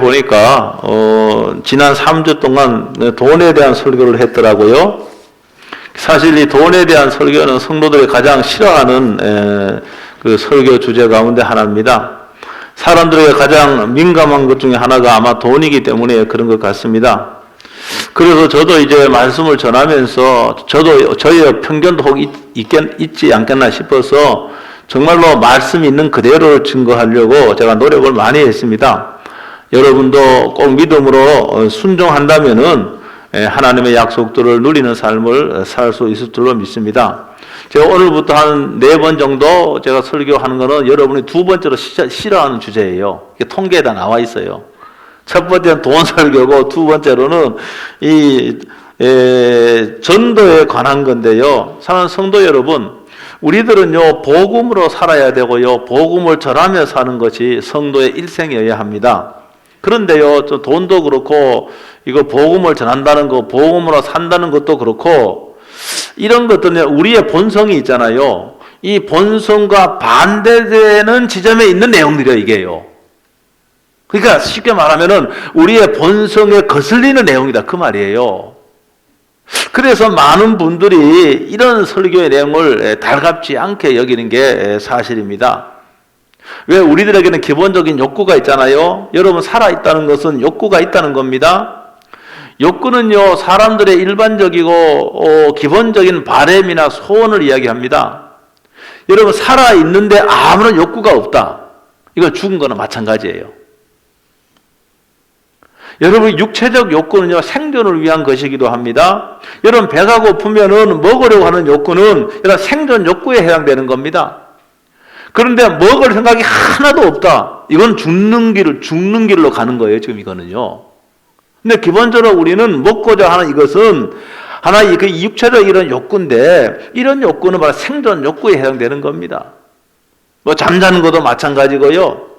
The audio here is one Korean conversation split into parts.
보니까 지난 3주 동안 돈에 대한 설교를 했더라고요. 사실 이 돈에 대한 설교는 성도들이 가장 싫어하는 그 설교 주제 가운데 하나입니다. 사람들에게 가장 민감한 것 중에 하나가 아마 돈이기 때문에 그런 것 같습니다. 그래서 저도 이제 말씀을 전하면서 저도 저희의 편견도 혹 있지 않겠나 싶어서 정말로 말씀 있는 그대로 증거하려고 제가 노력을 많이 했습니다. 여러분도 꼭 믿음으로 순종한다면은 하나님의 약속들을 누리는 삶을 살 수 있을 줄로 믿습니다. 제가 오늘부터 한 4번 정도 제가 설교하는 거는 여러분이 두 번째로 싫어하는 주제예요. 이게 통계에 다 나와 있어요. 첫 번째는 돈 설교고 두 번째로는 전도에 관한 건데요. 사랑하는 성도 여러분, 우리들은요 복음으로 살아야 되고요 복음을 전하며 사는 것이 성도의 일생이어야 합니다. 그런데요 또 돈도 그렇고 이거 복음을 전한다는 거, 복음으로 산다는 것도 그렇고 이런 것들은 우리의 본성이 있잖아요. 이 본성과 반대되는 지점에 있는 내용들이에요, 이게요. 그러니까 쉽게 말하면은 우리의 본성에 거슬리는 내용이다 그 말이에요. 그래서 많은 분들이 이런 설교의 내용을 달갑지 않게 여기는 게 사실입니다. 왜? 우리들에게는 기본적인 욕구가 있잖아요. 여러분, 살아있다는 것은 욕구가 있다는 겁니다. 욕구는요 사람들의 일반적이고 기본적인 바램이나 소원을 이야기합니다. 여러분, 살아있는데 아무런 욕구가 없다, 이건 죽은 거나 마찬가지예요. 여러분, 육체적 욕구는요 생존을 위한 것이기도 합니다. 여러분, 배가 고프면은 먹으려고 하는 욕구는 이런 생존 욕구에 해당되는 겁니다. 그런데 먹을 생각이 하나도 없다, 이건 죽는 길로 가는 거예요, 지금 이거는요. 근데 기본적으로 우리는 먹고자 하는 이것은 하나의 그 육체적 이런 욕구인데, 이런 욕구는 바로 생존 욕구에 해당되는 겁니다. 뭐 잠자는 것도 마찬가지고요.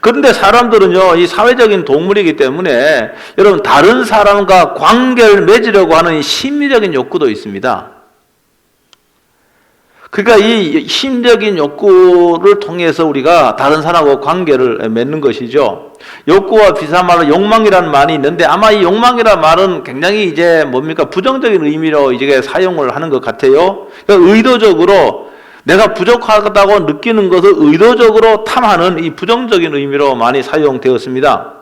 그런데 사람들은요 이 사회적인 동물이기 때문에 여러분, 다른 사람과 관계를 맺으려고 하는 이 심리적인 욕구도 있습니다. 그러니까 이 심적인 욕구를 통해서 우리가 다른 사람하고 관계를 맺는 것이죠. 욕구와 비슷한 말로 욕망이라는 말이 있는데, 아마 이 욕망이라는 말은 굉장히 이제 부정적인 의미로 이제 사용을 하는 것 같아요. 그러니까 의도적으로 내가 부족하다고 느끼는 것을 의도적으로 탐하는 이 부정적인 의미로 많이 사용되었습니다.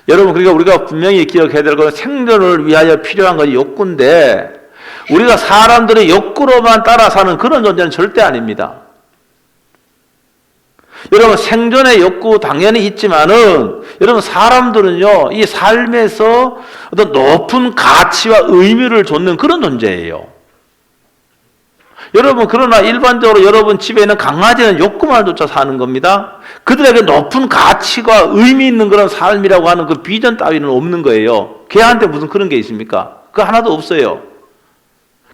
여러분, 그러니까 우리가 분명히 기억해야 될 것은 생존을 위하여 필요한 것이 욕구인데, 우리가 사람들의 욕구로만 따라 사는 그런 존재는 절대 아닙니다. 여러분, 생존의 욕구 당연히 있지만은 여러분, 사람들은요 이 삶에서 어떤 높은 가치와 의미를 줬는 그런 존재예요. 여러분, 그러나 일반적으로 여러분 집에 있는 강아지는 욕구만 쫓아 사는 겁니다. 그들에게 높은 가치가 의미 있는 그런 삶이라고 하는 그 비전 따위는 없는 거예요. 걔한테 무슨 그런 게 있습니까? 그거 하나도 없어요.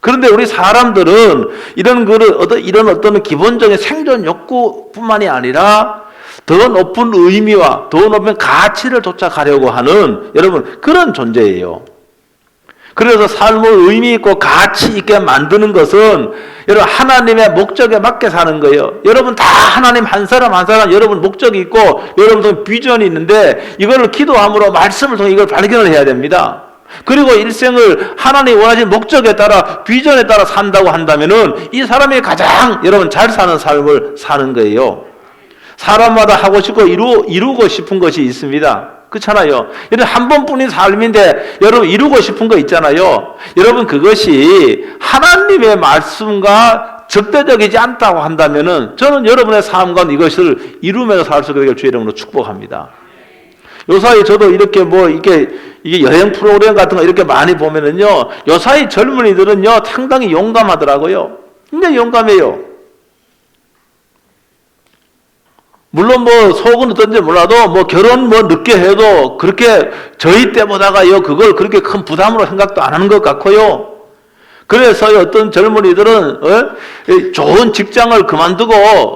그런데 우리 사람들은 이런 어떤 기본적인 생존 욕구뿐만이 아니라 더 높은 의미와 더 높은 가치를 쫓아가려고 하는 여러분 그런 존재예요. 그래서 삶을 의미 있고 가치 있게 만드는 것은 여러분 하나님의 목적에 맞게 사는 거예요. 여러분 다 하나님 한 사람 한 사람 여러분 목적이 있고 여러분 비전이 있는데, 이거를 기도함으로 말씀을 통해 이걸 발견을 해야 됩니다. 그리고 일생을 하나님이 원하신 목적에 따라 비전에 따라 산다고 한다면은 이 사람이 가장 여러분 잘 사는 삶을 사는 거예요. 사람마다 하고 싶고 이루고 싶은 것이 있습니다. 그렇잖아요. 여러분, 한 번뿐인 삶인데 여러분 이루고 싶은 거 있잖아요. 여러분, 그것이 하나님의 말씀과 적대적이지 않다고 한다면은 저는 여러분의 삶과 이것을 이루면서 살 수 있게 주의 이름으로 축복합니다. 요사이 저도 이렇게 이게 여행 프로그램 같은 거 이렇게 많이 보면은요, 요사이 젊은이들은요 상당히 용감하더라고요. 굉장히 용감해요. 물론 속은 어떤지 몰라도 결혼 늦게 해도 그렇게 저희 때보다가요 그걸 그렇게 큰 부담으로 생각도 안 하는 것 같고요. 그래서 어떤 젊은이들은 좋은 직장을 그만두고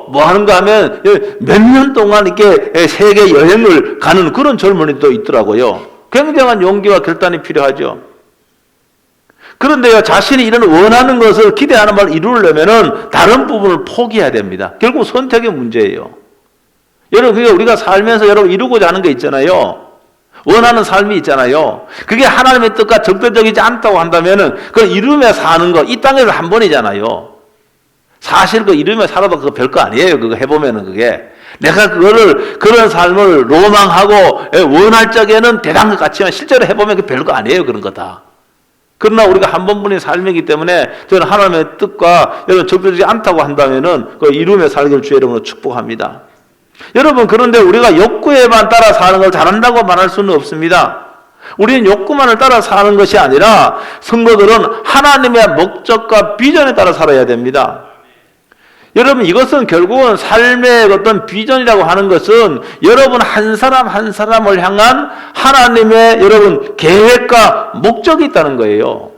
뭐 하는가 하면 몇 년 동안 이렇게 세계 여행을 가는 그런 젊은이도 있더라고요. 굉장한 용기와 결단이 필요하죠. 그런데요, 자신이 이런 원하는 것을 기대하는 바를 이루려면은 다른 부분을 포기해야 됩니다. 결국 선택의 문제예요. 여러분, 그게 우리가 살면서 여러분 이루고자 하는 게 있잖아요. 원하는 삶이 있잖아요. 그게 하나님의 뜻과 적대적이지 않다고 한다면은 그걸 이루며 사는 거, 이 땅에서 한 번이잖아요. 사실 그 이루며 살아도 그거 별거 아니에요. 그거 해보면은 그게. 내가 그런 삶을 로망하고 원할 적에는 대단한 것 같지만 실제로 해보면 그 별거 아니에요. 그런 거다. 그러나 우리가 한 번뿐인 삶이기 때문에 저는 하나님의 뜻과 여러분 적대적이지 않다고 한다면은 그 이루며 살기를 주의 이름으로 축복합니다. 여러분, 그런데 우리가 욕구에만 따라 사는 걸 잘한다고 말할 수는 없습니다. 우리는 욕구만을 따라 사는 것이 아니라 성도들은 하나님의 목적과 비전에 따라 살아야 됩니다. 여러분, 이것은 결국은 삶의 어떤 비전이라고 하는 것은 여러분 한 사람 한 사람을 향한 하나님의 여러분 계획과 목적이 있다는 거예요.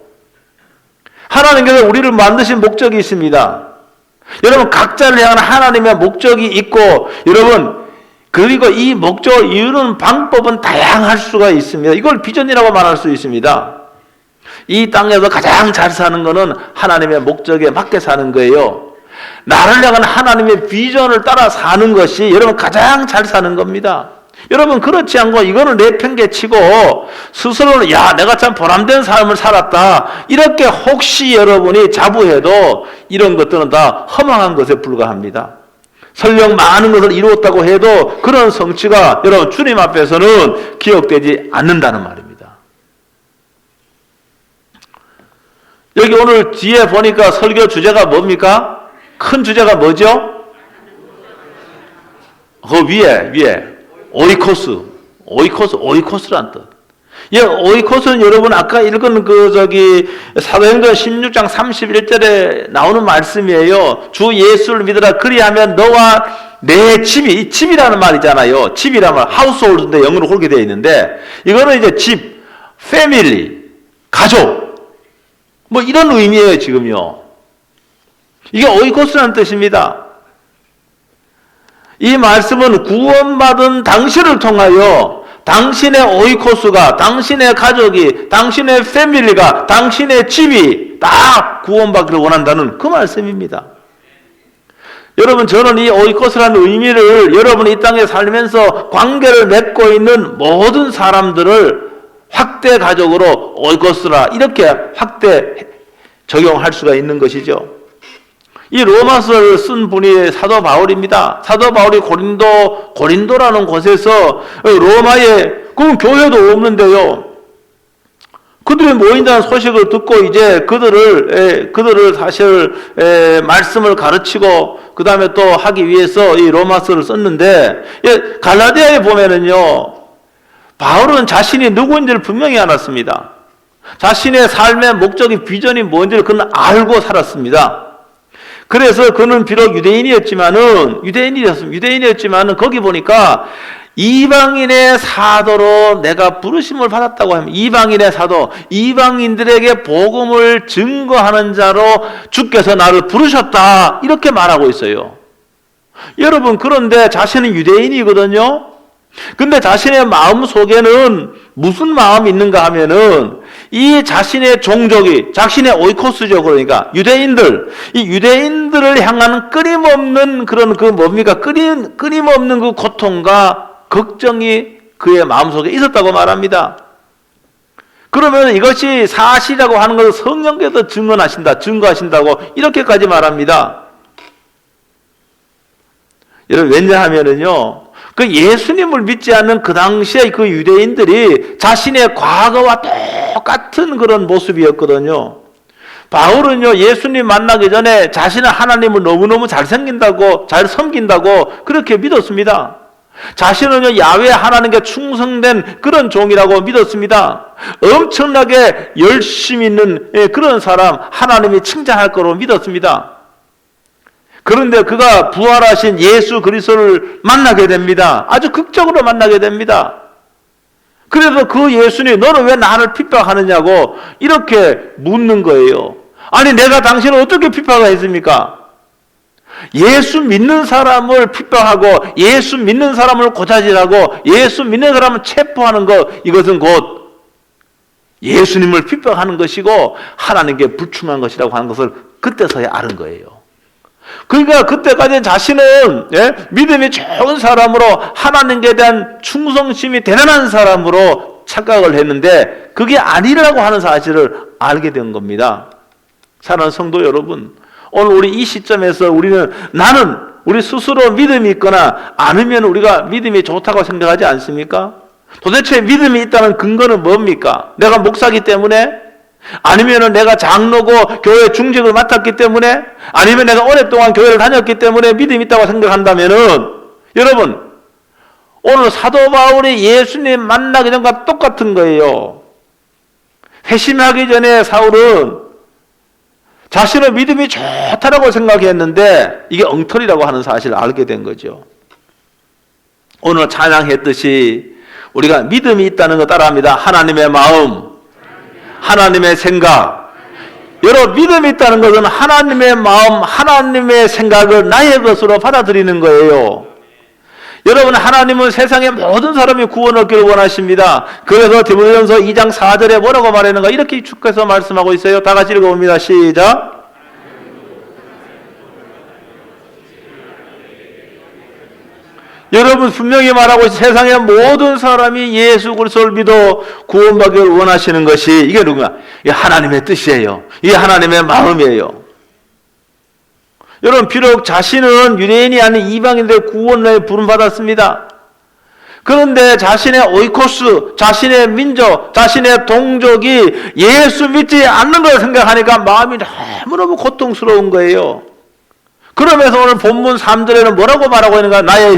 하나님께서 우리를 만드신 목적이 있습니다. 여러분, 각자를 향한 하나님의 목적이 있고, 여러분, 그리고 이 목적을 이루는 방법은 다양할 수가 있습니다. 이걸 비전이라고 말할 수 있습니다. 이 땅에서 가장 잘 사는 것은 하나님의 목적에 맞게 사는 거예요. 나를 향한 하나님의 비전을 따라 사는 것이 여러분 가장 잘 사는 겁니다. 여러분, 그렇지 않고 이거는 내팽개치고 스스로는 내가 참 보람된 삶을 살았다, 이렇게 혹시 여러분이 자부해도 이런 것들은 다 허망한 것에 불과합니다. 설령 많은 것을 이루었다고 해도 그런 성취가 여러분 주님 앞에서는 기억되지 않는다는 말입니다. 여기 오늘 뒤에 보니까 설교 주제가 뭡니까? 큰 주제가 뭐죠? 그 위에 오이코스란 뜻. 오이코스는 여러분 아까 읽은 사도행전 16장 31절에 나오는 말씀이에요. 주 예수를 믿으라, 그리하면 너와 내 집이, 이 집이라는 말이잖아요. 집이라면 하우스홀드인데 영어로 그렇게 되어 있는데, 이거는 이제 집, 패밀리, 가족, 뭐 이런 의미예요, 지금요. 이게 오이코스라는 뜻입니다. 이 말씀은 구원받은 당신을 통하여 당신의 오이코스가, 당신의 가족이, 당신의 패밀리가, 당신의 집이 다 구원받기를 원한다는 그 말씀입니다. 여러분, 저는 이 오이코스라는 의미를 여러분이 이 땅에 살면서 관계를 맺고 있는 모든 사람들을 확대 가족으로 오이코스라 이렇게 확대 적용할 수가 있는 것이죠. 이 로마서를 쓴 분이 사도 바울입니다. 사도 바울이 고린도라는 곳에서 로마에 그 교회도 없는데요. 그들이 모인다는 소식을 듣고 이제 그들을 사실 말씀을 가르치고 그 다음에 또 하기 위해서 이 로마서를 썼는데, 갈라디아에 보면은요, 바울은 자신이 누구인지를 분명히 알았습니다. 자신의 삶의 목적이, 비전이 뭔지를 그는 알고 살았습니다. 그래서 그는 비록 유대인이었지만은 거기 보니까 이방인의 사도로 내가 부르심을 받았다고 하면, 이방인의 사도, 이방인들에게 복음을 증거하는 자로 주께서 나를 부르셨다, 이렇게 말하고 있어요. 여러분, 그런데 자신은 유대인이거든요. 근데 자신의 마음 속에는 무슨 마음이 있는가 하면은 이 자신의 종족이, 자신의 오이코스죠. 그러니까 이 유대인들을 향하는 끊임없는 그런 끊임없는 그 고통과 걱정이 그의 마음속에 있었다고 말합니다. 그러면 이것이 사실이라고 하는 것을 성령께서 증거하신다고 이렇게까지 말합니다. 여러분, 왜냐하면은요, 그 예수님을 믿지 않는 그 당시에 그 유대인들이 자신의 과거와 똑같은 그런 모습이었거든요. 바울은요, 예수님 만나기 전에 자신은 하나님을 너무너무 잘 섬긴다고 그렇게 믿었습니다. 자신은요, 야훼 하나님께 충성된 그런 종이라고 믿었습니다. 엄청나게 열심히 있는 그런 사람, 하나님이 칭찬할 거로 믿었습니다. 그런데 그가 부활하신 예수 그리스도를 만나게 됩니다. 아주 극적으로 만나게 됩니다. 그래서 그 예수님, 너는 왜 나를 핍박하느냐고 이렇게 묻는 거예요. 아니, 내가 당신을 어떻게 핍박했습니까? 예수 믿는 사람을 핍박하고, 예수 믿는 사람을 고자질하고, 예수 믿는 사람을 체포하는 것, 이것은 곧 예수님을 핍박하는 것이고 하나님께 불충한 것이라고 하는 것을 그때서야 아는 거예요. 그러니까 그때까지 자신은 믿음이 좋은 사람으로 하나님께 대한 충성심이 대단한 사람으로 착각을 했는데 그게 아니라고 하는 사실을 알게 된 겁니다. 사랑하는 성도 여러분, 오늘 우리 이 시점에서 나는 우리 스스로 믿음이 있거나 않으면 우리가 믿음이 좋다고 생각하지 않습니까? 도대체 믿음이 있다는 근거는 뭡니까? 내가 목사기 때문에? 아니면 내가 장로고 교회 중직을 맡았기 때문에? 아니면 내가 오랫동안 교회를 다녔기 때문에 믿음이 있다고 생각한다면은 여러분, 오늘 사도 바울이 예수님 만나기 전과 똑같은 거예요. 회심하기 전에 사울은 자신의 믿음이 좋다라고 생각했는데 이게 엉터리라고 하는 사실을 알게 된 거죠. 오늘 찬양했듯이 우리가 믿음이 있다는 거 따라합니다. 하나님의 마음, 하나님의 생각. 여러분, 믿음이 있다는 것은 하나님의 마음, 하나님의 생각을 나의 것으로 받아들이는 거예요. 여러분, 하나님은 세상의 모든 사람이 구원을 얻기를 원하십니다. 그래서 디모데전서 2장 4절에 뭐라고 말하는가? 이렇게 축해서 말씀하고 있어요. 다 같이 읽어봅니다. 시작. 여러분, 분명히 말하고 있어요. 세상의 모든 사람이 예수 그리스도를 믿어 구원받기를 원하시는 것이 이게 누구야? 이게 하나님의 뜻이에요. 이게 하나님의 마음이에요. 여러분, 비록 자신은 유대인이 아닌 이방인들의 구원을 부름받았습니다. 그런데 자신의 오이코스, 자신의 민족, 자신의 동족이 예수 믿지 않는 걸 생각하니까 마음이 너무너무 고통스러운 거예요. 그러면서 오늘 본문 3절에는 뭐라고 말하고 있는가? 나의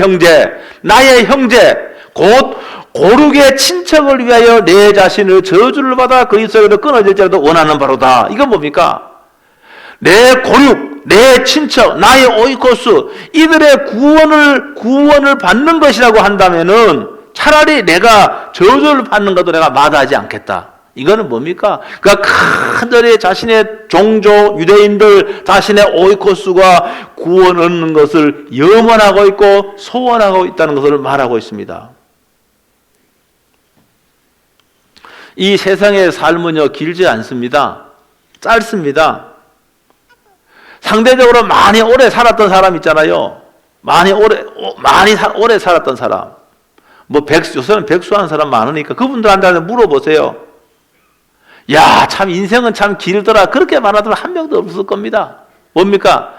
형제, 곧 고르게 친척을 위하여 내 자신을 저주를 받아 그리스도로 끊어질지라도 원하는 바로다. 이건 뭡니까? 내 고륙, 내 친척, 나의 오이코스, 이들의 구원을 받는 것이라고 한다면은 차라리 내가 저주를 받는 것도 내가 마다하지 않겠다. 이거는 뭡니까? 그러니까 간절히 자신의 종족, 유대인들, 자신의 오이코스가 구원 얻는 것을 염원하고 있고 소원하고 있다는 것을 말하고 있습니다. 이 세상의 삶은요, 길지 않습니다. 짧습니다. 상대적으로 많이 오래 살았던 사람 있잖아요. 많이 오래 살았던 사람. 요새는 백수하는 사람 많으니까 그분들한테 물어보세요. 야, 참 인생은 참 길더라. 그렇게 말하더라 한 명도 없을 겁니다. 뭡니까?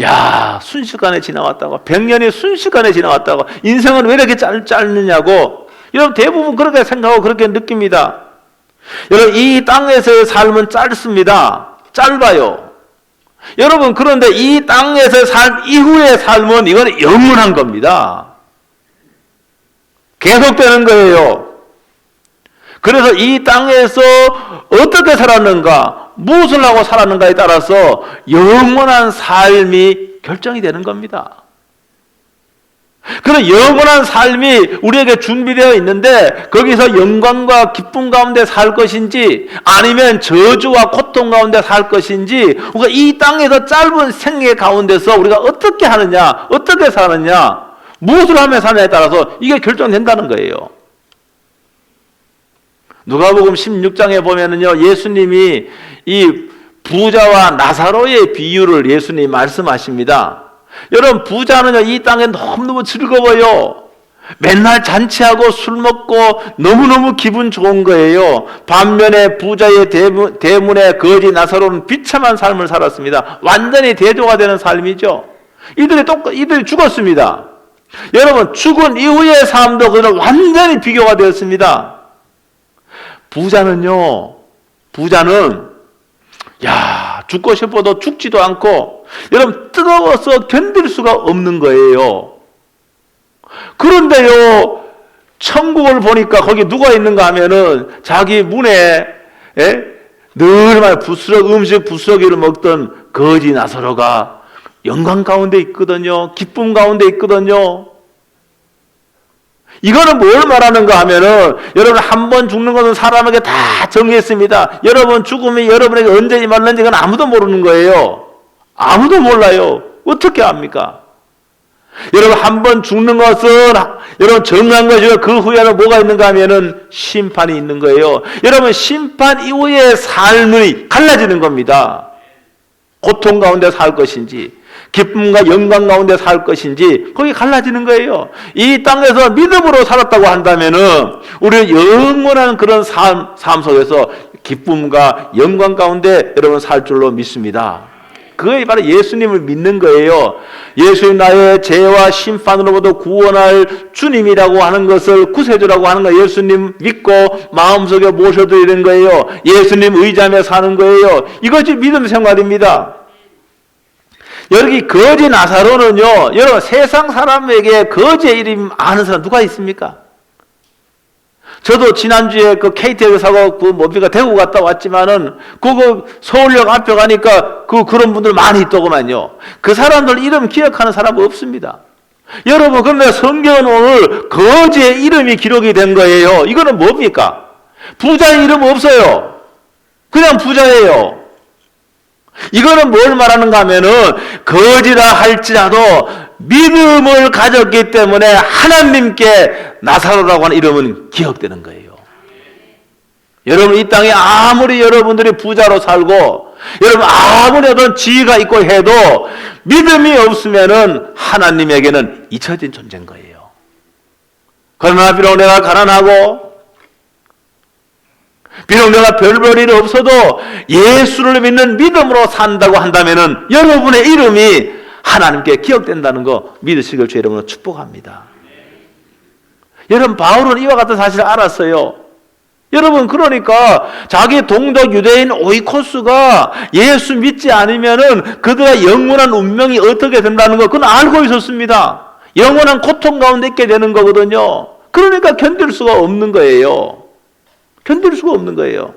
야, 순식간에 지나왔다고. 100년이 순식간에 지나왔다고. 인생은 왜 이렇게 짧느냐고. 여러분, 대부분 그렇게 생각하고 그렇게 느낍니다. 여러분, 이 땅에서의 삶은 짧습니다. 짧아요. 여러분, 그런데 이 땅에서의 삶 이후의 삶은 이건 영원한 겁니다. 계속되는 거예요. 그래서 이 땅에서 어떻게 살았는가, 무엇을 하고 살았는가에 따라서 영원한 삶이 결정이 되는 겁니다. 그런 영원한 삶이 우리에게 준비되어 있는데 거기서 영광과 기쁨 가운데 살 것인지 아니면 저주와 고통 가운데 살 것인지 우리가 이 땅에서 짧은 생애 가운데서 우리가 어떻게 하느냐, 어떻게 사느냐, 무엇을 하며 사느냐에 따라서 이게 결정된다는 거예요. 누가복음 16장에 보면은요, 예수님이 이 부자와 나사로의 비유를 예수님이 말씀하십니다. 여러분, 부자는요, 이 땅에 너무너무 즐거워요. 맨날 잔치하고 술 먹고 너무너무 기분 좋은 거예요. 반면에 부자의 대문에 거지 나사로는 비참한 삶을 살았습니다. 완전히 대조가 되는 삶이죠. 이들이 죽었습니다. 여러분, 죽은 이후의 삶도 그는 완전히 비교가 되었습니다. 부자는 죽고 싶어도 죽지도 않고 여러분 뜨거워서 견딜 수가 없는 거예요. 그런데요, 천국을 보니까 거기 누가 있는가 하면은 자기 문에 늘 음식 부스러기를 먹던 거지 나사로가 영광 가운데 있거든요. 기쁨 가운데 있거든요. 이거는 뭘 말하는가 하면은 여러분, 한 번 죽는 것은 사람에게 다 정했습니다. 여러분 죽음이 여러분에게 언제 임할는지 그건 아무도 모르는 거예요. 아무도 몰라요. 어떻게 압니까? 여러분, 한 번 죽는 것은 여러분 정한 것이고 그 후에는 뭐가 있는가 하면은 심판이 있는 거예요. 여러분, 심판 이후의 삶이 갈라지는 겁니다. 고통 가운데 살 것인지 기쁨과 영광 가운데 살 것인지 거기 갈라지는 거예요. 이 땅에서 믿음으로 살았다고 한다면은 우리 영원한 그런 삶 속에서 기쁨과 영광 가운데 여러분 살 줄로 믿습니다. 그게 바로 예수님을 믿는 거예요. 예수님 나의 죄와 심판으로부터 구원할 주님이라고 하는 것을 구세주라고 하는 거 예수님 믿고 마음속에 모셔드리는 거예요. 예수님 의지하며 사는 거예요. 이것이 믿음 생활입니다. 여기 거지 나사로는요, 여러분 세상 사람에게 거지의 이름 아는 사람 누가 있습니까? 저도 지난주에 그 KTX 사고 뭡니까 대구 갔다 왔지만은 그거 서울역 앞에 가니까 그런 분들 많이 있더구만요. 그 사람들 이름 기억하는 사람 없습니다. 여러분 그런데 성경은 오늘 거지의 이름이 기록이 된 거예요. 이거는 뭡니까? 부자의 이름 없어요. 그냥 부자예요. 이거는 뭘 말하는가 하면은 거지라 할지라도 믿음을 가졌기 때문에 하나님께 나사로라고 하는 이름은 기억되는 거예요. 여러분 이 땅에 아무리 여러분들이 부자로 살고 여러분 아무리 어떤 지위가 있고 해도 믿음이 없으면은 하나님에게는 잊혀진 존재인 거예요. 그러나 비록 내가 가난하고 비록 내가 별볼 일이 없어도 예수를 믿는 믿음으로 산다고 한다면은 여러분의 이름이 하나님께 기억된다는 거 믿으시길 주 여러분으로 축복합니다. 여러분 바울은 이와 같은 사실을 알았어요. 여러분 그러니까 자기 동족 유대인 오이코스가 예수 믿지 않으면은 그들의 영원한 운명이 어떻게 된다는 거 그건 알고 있었습니다. 영원한 고통 가운데 있게 되는 거거든요. 그러니까 견딜 수가 없는 거예요. 견딜 수가 없는 거예요.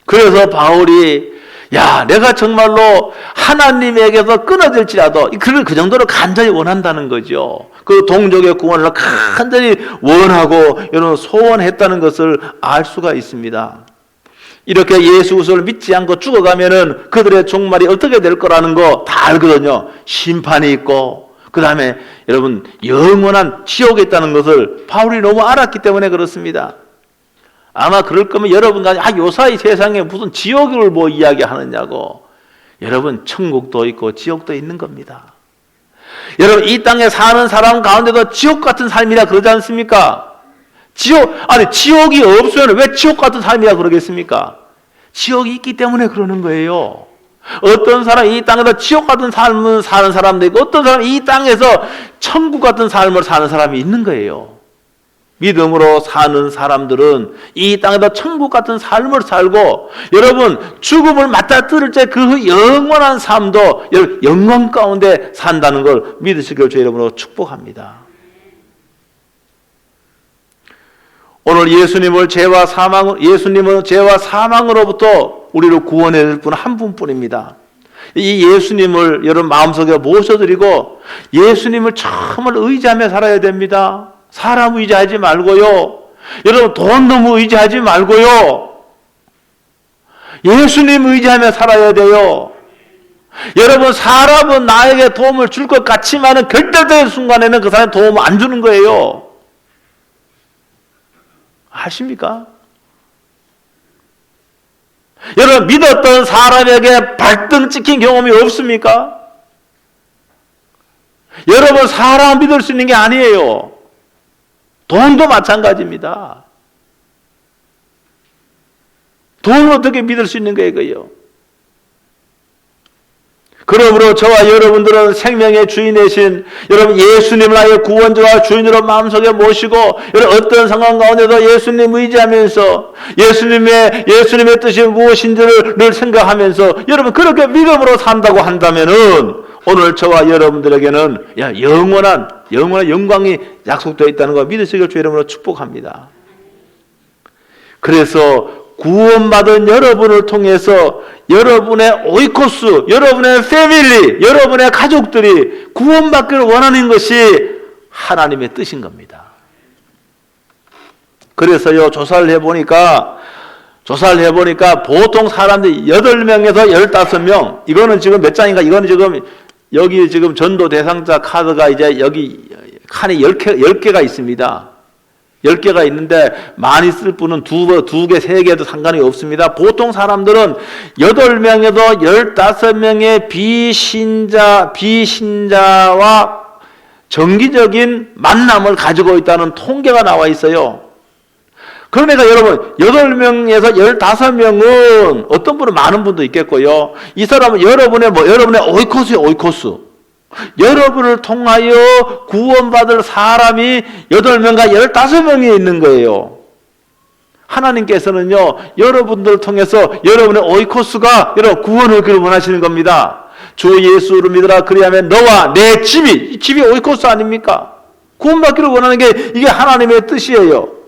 그래서 바울이 내가 정말로 하나님에게서 끊어질지라도 그 정도로 간절히 원한다는 거죠. 그 동족의 구원을 간절히 원하고 여러분 소원했다는 것을 알 수가 있습니다. 이렇게 예수 그리스도를 믿지 않고 죽어가면은 그들의 종말이 어떻게 될 거라는 거 다 알거든요. 심판이 있고 그 다음에 여러분 영원한 지옥에 있다는 것을 바울이 너무 알았기 때문에 그렇습니다. 아마 그럴 거면 여러분과 요사이 세상에 무슨 지옥을 뭐 이야기하느냐고. 여러분 천국도 있고 지옥도 있는 겁니다. 여러분 이 땅에 사는 사람 가운데도 지옥 같은 삶이라 그러지 않습니까? 지옥이 없으면 왜 지옥 같은 삶이라 그러겠습니까? 지옥이 있기 때문에 그러는 거예요. 어떤 사람이 이 땅에서 지옥 같은 삶을 사는 사람도 있고 어떤 사람이 이 땅에서 천국 같은 삶을 사는 사람이 있는 거예요. 믿음으로 사는 사람들은 이 땅에서 천국 같은 삶을 살고 여러분 죽음을 맞닥뜨릴 때 그 영원한 삶도 여러분 영광 가운데 산다는 걸 믿으시길 주 여러분으로 축복합니다. 오늘 예수님은 죄와 사망으로부터 우리를 구원해 줄 분 한 분뿐입니다. 이 예수님을 여러분 마음속에 모셔드리고 예수님을 정말 의지하며 살아야 됩니다. 사람 의지하지 말고요. 여러분 돈 너무 의지하지 말고요. 예수님 의지하며 살아야 돼요. 여러분 사람은 나에게 도움을 줄 것 같지만은 결정된 순간에는 그 사람이 도움을 안 주는 거예요. 아십니까? 여러분 믿었던 사람에게 발등 찍힌 경험이 없습니까? 여러분 사람 믿을 수 있는 게 아니에요. 돈도 마찬가지입니다. 돈을 어떻게 믿을 수 있는 거예요, 그요? 그러므로 저와 여러분들은 생명의 주인이신 여러분 예수님을 나의 구원자와 주인으로 마음속에 모시고 여러분 어떤 상황 가운데도 예수님 의지하면서 예수님의 뜻이 무엇인지를 늘 생각하면서 여러분 그렇게 믿음으로 산다고 한다면은 오늘 저와 여러분들에게는 영원한 영광이 약속되어 있다는 거 믿으시길 주 여러분으로 축복합니다. 그래서 구원받은 여러분을 통해서 여러분의 오이코스, 여러분의 패밀리, 여러분의 가족들이 구원받기를 원하는 것이 하나님의 뜻인 겁니다. 그래서요, 조사를 해보니까 보통 사람들이 8명에서 15명, 이거는 지금 몇 장인가, 이거는 지금 여기 지금 전도 대상자 카드가 이제 여기 칸이 10개가 있습니다. 10개가 있는데 많이 쓸 분은 2개, 3개도 상관이 없습니다. 보통 사람들은 8명에서 15명의 비신자와 정기적인 만남을 가지고 있다는 통계가 나와 있어요. 그러니까 여러분 8명에서 15명은 어떤 분은 많은 분도 있겠고요. 이 사람은 여러분의 오이코스예요. 오이코스. 여러분을 통하여 구원받을 사람이 8명과 15명이 있는 거예요. 하나님께서는요, 여러분들을 통해서 여러분의 오이코스가 여러분 구원을 그를 원하시는 겁니다. 주 예수를 믿으라 그리하면 너와 내 집이 오이코스 아닙니까? 구원받기를 원하는 게 이게 하나님의 뜻이에요.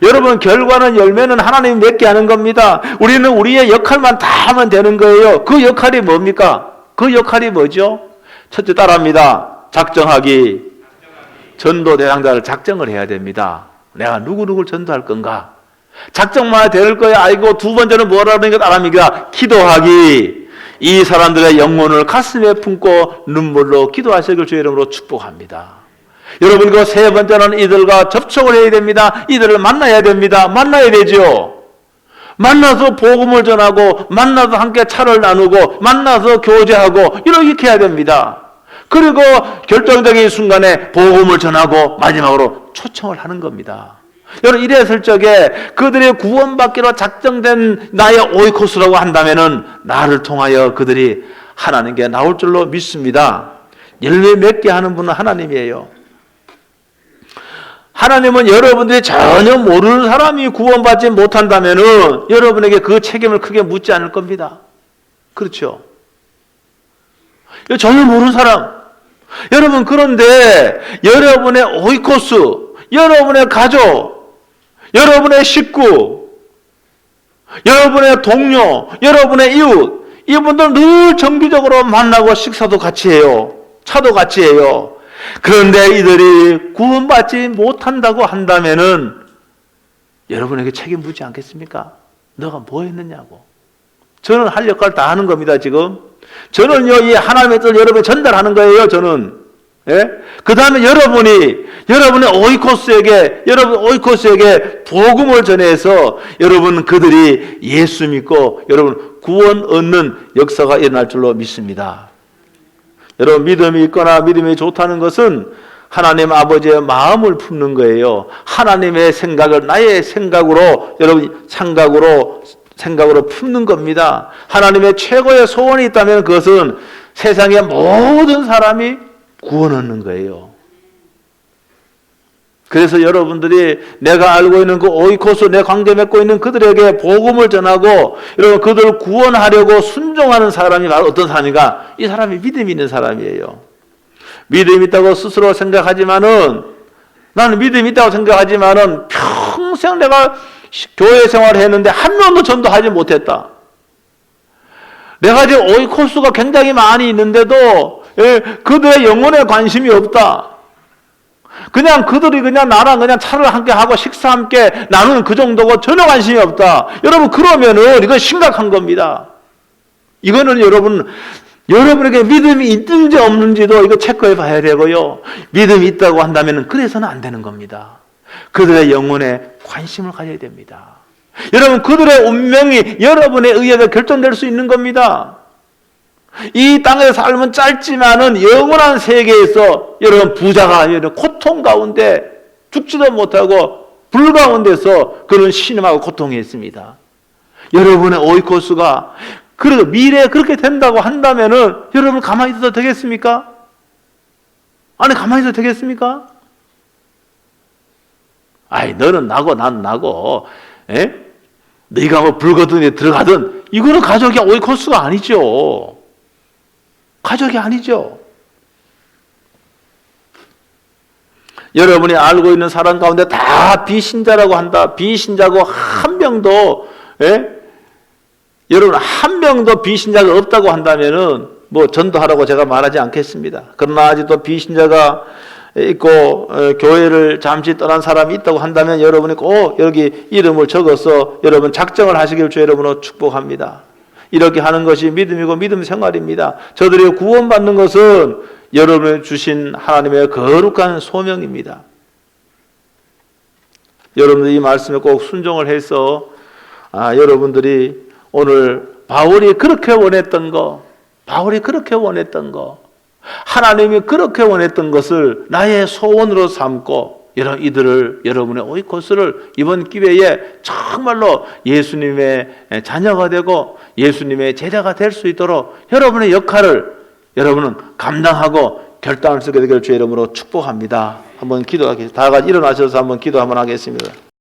여러분, 결과는 열매는 하나님이 맺게 하는 겁니다. 우리는 우리의 역할만 다 하면 되는 거예요. 그 역할이 뭡니까? 그 역할이 뭐죠? 첫째 따라합니다. 작정하기. 전도 대상자를 작정을 해야 됩니다. 내가 누구를 전도할 건가? 작정만 될 거야. 알고 두 번째는 뭐라는 것 따라합니다. 기도하기. 이 사람들의 영혼을 가슴에 품고 눈물로 기도하시길 주의 이름으로 축복합니다. 여러분, 그 세 번째는 이들과 접촉을 해야 됩니다. 이들을 만나야 됩니다. 만나야 되죠. 만나서 복음을 전하고, 만나서 함께 차를 나누고, 만나서 교제하고, 이렇게 해야 됩니다. 그리고 결정적인 순간에 복음을 전하고 마지막으로 초청을 하는 겁니다. 여러분, 이랬을 적에 그들이 구원받기로 작정된 나의 오이코스라고 한다면은 나를 통하여 그들이 하나님께 나올 줄로 믿습니다. 열매 맺게 하는 분은 하나님이에요. 하나님은 여러분들이 전혀 모르는 사람이 구원받지 못한다면은 여러분에게 그 책임을 크게 묻지 않을 겁니다. 그렇죠? 전혀 모르는 사람. 여러분, 그런데 여러분의 오이코스, 여러분의 가족, 여러분의 식구, 여러분의 동료, 여러분의 이웃, 이분들 늘 정기적으로 만나고 식사도 같이 해요. 차도 같이 해요. 그런데 이들이 구원받지 못한다고 한다면은 여러분에게 책임 묻지 않겠습니까? 너가 뭐 했느냐고. 저는 할 역할 다 하는 겁니다, 지금. 저는요, 이 하나님의 뜻을 여러분에 전달하는 거예요, 저는. 예? 그 다음에 여러분의 오이코스에게 복음을 전해서 여러분 그들이 예수 믿고 여러분 구원 얻는 역사가 일어날 줄로 믿습니다. 여러분, 믿음이 있거나 믿음이 좋다는 것은 하나님 아버지의 마음을 품는 거예요. 하나님의 생각을 나의 생각으로, 여러분, 생각으로 품는 겁니다. 하나님의 최고의 소원이 있다면 그것은 세상의 모든 사람이 구원 얻는 거예요. 그래서 여러분들이 내가 알고 있는 그 오이코스, 내 관계 맺고 있는 그들에게 복음을 전하고 여러분 그들을 구원하려고 순종하는 사람이 바로 어떤 사람인가? 이 사람이 믿음이 있는 사람이에요. 믿음이 있다고 스스로 생각하지만은, 나는 믿음이 있다고 생각하지만은 평생 내가 교회 생활을 했는데 한 명도 전도하지 못했다. 내가 지금 오이코스가 굉장히 많이 있는데도 그들의 영혼에 관심이 없다. 그냥 그들이 나랑 차를 함께 하고 식사 함께 나누는 그 정도고 전혀 관심이 없다. 여러분, 그러면은 이건 심각한 겁니다. 이거는 여러분에게 믿음이 있는지 없는지도 이거 체크해 봐야 되고요. 믿음이 있다고 한다면은 그래서는 안 되는 겁니다. 그들의 영혼에 관심을 가져야 됩니다. 여러분, 그들의 운명이 여러분에 의해서 결정될 수 있는 겁니다. 이 땅의 삶은 짧지만은 영원한 세계에서 여러분 부자가 고통 가운데 죽지도 못하고 불 가운데서 그런 신음하고 고통이 있습니다. 여러분의 오이코스가 그래도 미래에 그렇게 된다고 한다면은 여러분 가만히 있어도 되겠습니까? 아니, 가만히 있어도 되겠습니까? 아이, 너는 나고 난 나고, 네가 뭐 불거든 들어가든 이거는 가족이 오이코스가 아니죠. 가족이 아니죠. 여러분이 알고 있는 사람 가운데 다 비신자라고 한다. 비신자고 한 명도, 여러분 한 명도 비신자가 없다고 한다면은 뭐 전도하라고 제가 말하지 않겠습니다. 그러나 아직도 비신자가 있고 교회를 잠시 떠난 사람이 있다고 한다면 여러분이 꼭 여기 이름을 적어서 여러분 작정을 하시길 주 여러분으로 축복합니다. 이렇게 하는 것이 믿음이고 믿음 생활입니다. 저들이 구원받는 것은 여러분이 주신 하나님의 거룩한 소명입니다. 여러분들 이 말씀에 꼭 순종을 해서 여러분들이 오늘 바울이 그렇게 원했던 거, 하나님이 그렇게 원했던 것을 나의 소원으로 삼고 이들을 여러분의 오이코스를 이번 기회에 정말로 예수님의 자녀가 되고 예수님의 제자가 될 수 있도록 여러분의 역할을 여러분은 감당하고 결단을 쓰게 되기를 주의 이름으로 축복합니다. 한번 기도하겠습니다. 다 같이 일어나셔서 한번 기도 한번 하겠습니다.